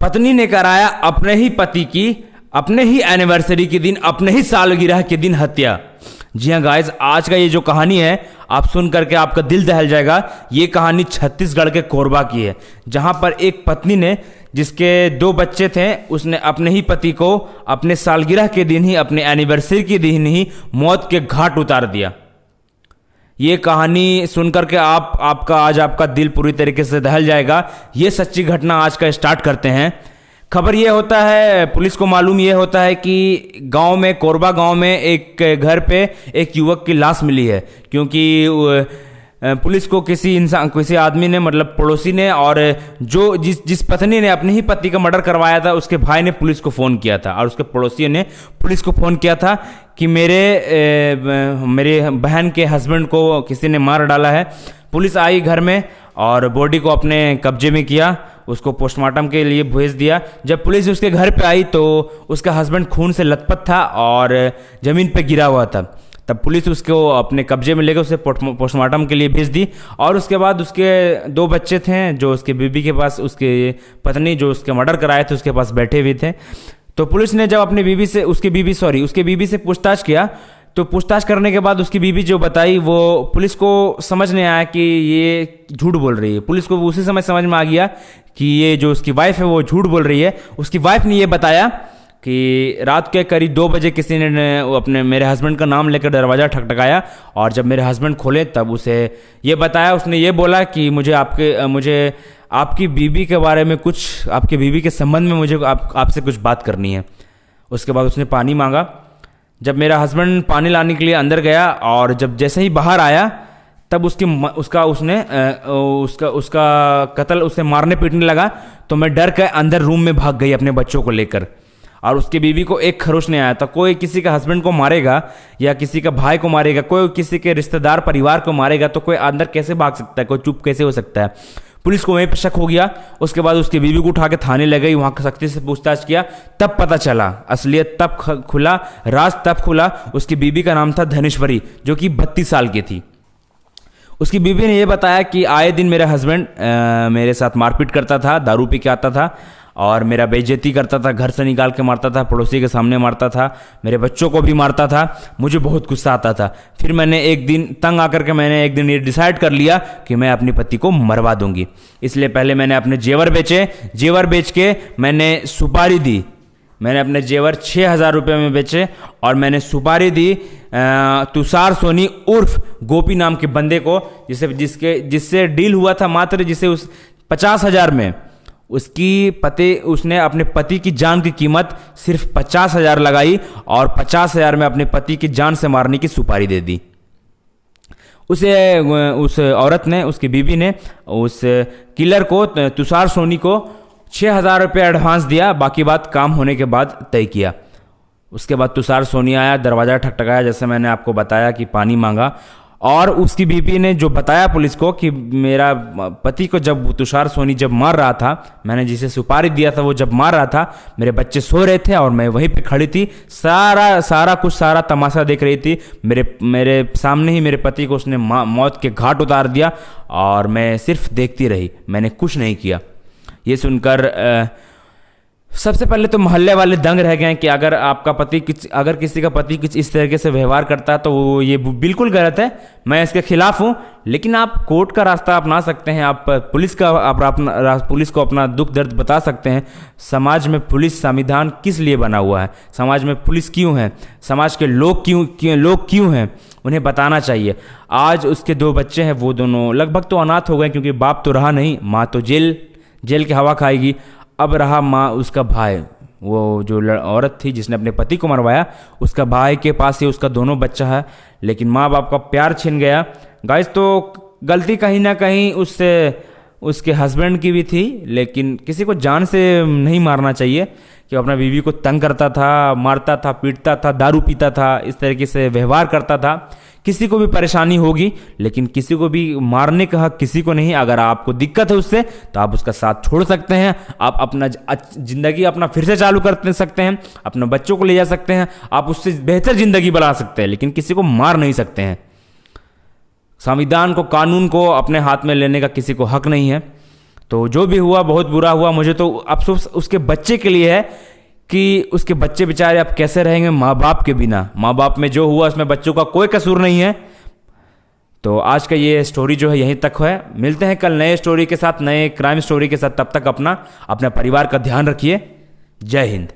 पत्नी ने कराया अपने ही पति की अपने ही एनिवर्सरी के दिन, अपने ही सालगिरह के दिन हत्या। जी हाँ गाइस, आज का ये जो कहानी है आप सुन करके आपका दिल दहल जाएगा। ये कहानी छत्तीसगढ़ के कोरबा की है, जहाँ पर एक पत्नी ने, जिसके 2 बच्चे थे, उसने अपने ही पति को अपने सालगिरह के दिन ही, अपने एनिवर्सरी के दिन ही मौत के घाट उतार दिया। ये कहानी सुनकर के आपका दिल पूरी तरीके से दहल जाएगा। ये सच्ची घटना आज का स्टार्ट करते हैं। खबर ये होता है, पुलिस को मालूम ये होता है कि गांव में, कोरबा गांव में एक घर पे एक युवक की लाश मिली है। क्योंकि पुलिस को किसी आदमी ने, मतलब पड़ोसी ने, और जिस पत्नी ने अपने ही पति का मर्डर करवाया था, उसके भाई ने पुलिस को फ़ोन किया था, और उसके पड़ोसियों ने पुलिस को फ़ोन किया था कि मेरे बहन के हस्बैंड को किसी ने मार डाला है। पुलिस आई घर में और बॉडी को अपने कब्जे में किया, उसको पोस्टमार्टम के लिए भेज दिया। जब पुलिस उसके घर पे आई तो उसका हस्बैंड खून से लथपथ था और ज़मीन पे गिरा हुआ था। तब पुलिस उसको अपने कब्जे में लेकर उसे पोस्टमार्टम के लिए भेज दी। और उसके बाद उसके 2 बच्चे थे जो उसके बीबी के पास, उसके पत्नी जो उसके मर्डर कराए थे उसके पास बैठे हुए थे। तो पुलिस ने जब अपनी उसके बीबी से पूछताछ किया, तो पूछताछ करने के बाद उसकी बीबी जो बताई, वो पुलिस को समझ नहीं आया कि ये झूठ बोल रही है। पुलिस को उसी समय समझ में आ गया कि ये जो उसकी वाइफ है वो झूठ बोल रही है। उसकी वाइफ ने ये बताया कि रात के करीब 2 बजे किसी ने मेरे हस्बैंड का नाम लेकर दरवाज़ा ठकठकाया, और जब मेरे हस्बैंड खोले तब उसे ये बताया, उसने ये बोला कि मुझे आपकी बीबी के बारे में कुछ, आपके बीबी के संबंध में मुझे आपसे कुछ बात करनी है। उसके बाद उसने पानी मांगा। जब मेरा हस्बैंड पानी लाने के लिए अंदर गया और जब जैसे ही बाहर आया, तब उसका कत्ल उसे मारने पीटने लगा। तो मैं डर के अंदर रूम में भाग गई अपने बच्चों को लेकर, और उसकी बीबी को एक खरोश नहीं आया था। कोई किसी का हस्बैंड को मारेगा या किसी का भाई को मारेगा, कोई किसी के रिश्तेदार परिवार को मारेगा, तो कोई अंदर कैसे भाग सकता है, कोई चुप कैसे हो सकता है। पुलिस को वहीं पर शक हो गया। उसके बाद उसकी बीबी को उठा के थाने ले गई, वहाँ सख्ती से पूछताछ किया। तब पता चला, असलियत तब खुला, राज तब खुला। उसकी बीबी का नाम था धनेश्वरी, जो कि 32 साल की थी। उसकी बीबी ने यह बताया कि आए दिन मेरा हस्बैंड मेरे साथ मारपीट करता था, दारू पी के आता था और मेरा बेइज्जती करता था, घर से निकाल के मारता था, पड़ोसी के सामने मारता था, मेरे बच्चों को भी मारता था। मुझे बहुत गुस्सा आता था। फिर मैंने एक दिन तंग आकर के ये डिसाइड कर लिया कि मैं अपने पति को मरवा दूंगी। इसलिए पहले मैंने अपने जेवर बेचे, जेवर बेच के मैंने सुपारी दी। मैंने अपने जेवर 6,000 रुपये में बेचे और मैंने सुपारी दी तुषार सोनी उर्फ गोपी नाम के बंदे को, जिससे डील हुआ था मात्र जिसे उस 50,000 में उसने अपने पति की जान की कीमत सिर्फ 50,000 लगाई और 50,000 में अपने पति की जान से मारने की सुपारी दे दी। उस औरत ने, उसकी बीबी ने उस किलर को, तुषार सोनी को 6,000 रुपये एडवांस दिया। बाकी बात काम होने के बाद तय किया। उसके बाद तुषार सोनी आया, दरवाज़ा ठकठकाया, जैसे मैंने आपको बताया कि पानी मांगा। और उसकी बीबी ने जो बताया पुलिस को कि मेरा पति को जब तुषार सोनी जब मार रहा था, मैंने जिसे सुपारी दिया था वो जब मार रहा था, मेरे बच्चे सो रहे थे और मैं वहीं पे खड़ी थी, सारा तमाशा देख रही थी। मेरे सामने ही मेरे पति को उसने मौत के घाट उतार दिया और मैं सिर्फ देखती रही, मैंने कुछ नहीं किया। ये सुनकर सबसे पहले तो मोहल्ले वाले दंग रह गए कि अगर किसी का पति कुछ इस तरीके से व्यवहार करता है तो ये बिल्कुल गलत है। मैं इसके खिलाफ हूँ, लेकिन आप कोर्ट का रास्ता अपना सकते हैं, आप पुलिस को अपना दुख दर्द बता सकते हैं। समाज में पुलिस, संविधान किस लिए बना हुआ है, समाज में पुलिस क्यों है, समाज के लोग क्यों हैं, उन्हें बताना चाहिए। आज उसके 2 बच्चे हैं, वो दोनों लगभग तो अनाथ हो गए, क्योंकि बाप तो रहा नहीं, माँ तो जेल की हवा खाएगी। अब रहा माँ, उसका भाई, वो जो औरत थी जिसने अपने पति को मरवाया, उसका भाई के पास ही उसका दोनों बच्चा है, लेकिन माँ बाप का प्यार छिन गया। गाइस, तो गलती कहीं ना कहीं उसके हस्बैंड की भी थी, लेकिन किसी को जान से नहीं मारना चाहिए कि अपना बीवी को तंग करता था, मारता था, पीटता था, दारू पीता था, इस तरीके से व्यवहार करता था। किसी को भी परेशानी होगी, लेकिन किसी को भी मारने का हक किसी को नहीं। अगर आपको दिक्कत है उससे, तो आप उसका साथ छोड़ सकते हैं, आप अपना जिंदगी अपना फिर से चालू कर सकते हैं, अपने बच्चों को ले जा सकते हैं, आप उससे बेहतर जिंदगी बना सकते हैं, लेकिन किसी को मार नहीं सकते हैं। संविधान को, कानून को अपने हाथ में लेने का किसी को हक नहीं है। तो जो भी हुआ बहुत बुरा हुआ। मुझे तो अफसोस उसके बच्चे के लिए है कि उसके बच्चे बेचारे अब कैसे रहेंगे माँ बाप के बिना। माँ बाप में जो हुआ उसमें बच्चों का कोई कसूर नहीं है। तो आज का ये स्टोरी जो है यहीं तक है। मिलते हैं कल नए स्टोरी के साथ, नए क्राइम स्टोरी के साथ। तब तक अपना परिवार का ध्यान रखिए। जय हिंद।